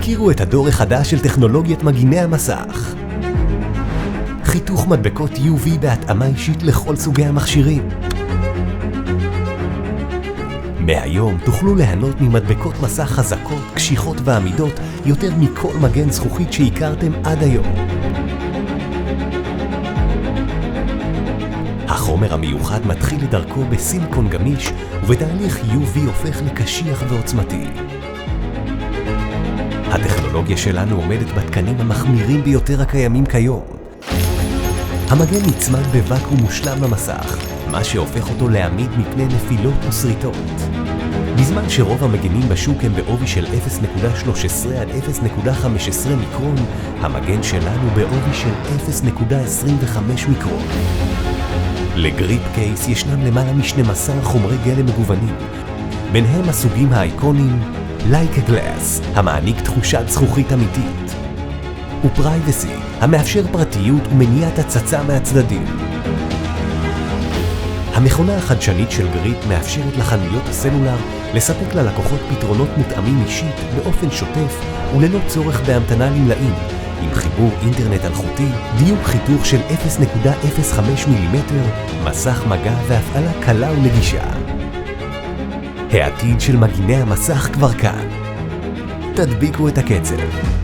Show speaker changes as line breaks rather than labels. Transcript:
הכירו את הדור החדש של טכנולוגיית מגיני המסך. חיתוך מדבקות UV בהתאמה אישית לכל סוגי המכשירים. מהיום תוכלו ליהנות ממדבקות מסך חזקות, קשיחות ועמידות יותר מכל מגן זכוכית שהכרתם עד היום. החומר המיוחד מתחיל לדרכו בסיליקון גמיש ובתהליך UV הופך לקשיח ועוצמתי. הטכנולוגיה שלנו עומדת בתקנים המחמירים ביותר הקיימים כיום. המגן נצמד בוואקום מושלם למסך, מה שהופך אותו לעמיד מפני נפילות ושריטות. בזמן שרוב המגנים בשוק הם בעובי של 0.13 עד 0.15 מיקרון, המגן שלנו בעובי של 0.25 מיקרון. לגריפ קייס ישנם למעלה מ-12 חומרי גלם מגוונים, ביניהם הסוגים האיקונים Like a Glass, המעניק תחושת זכוכית אמיתית, ופרייבסי, המאפשר פרטיות ומניעת הצצה מהצדדים. המכונה החדשנית של גריפ מאפשרת לחנויות הסלולר לספק ללקוחות פתרונות מותאמים אישית באופן שוטף וללא צורך בהמתנה למלאים, עם חיבור אינטרנט אלחוטי, דיוק חיתוך של 0.05 מילימטר, מסך מגע והפעלה קלה ונגישה. העתיד של מגיני המסך כבר כאן. תדביקו את הקצב.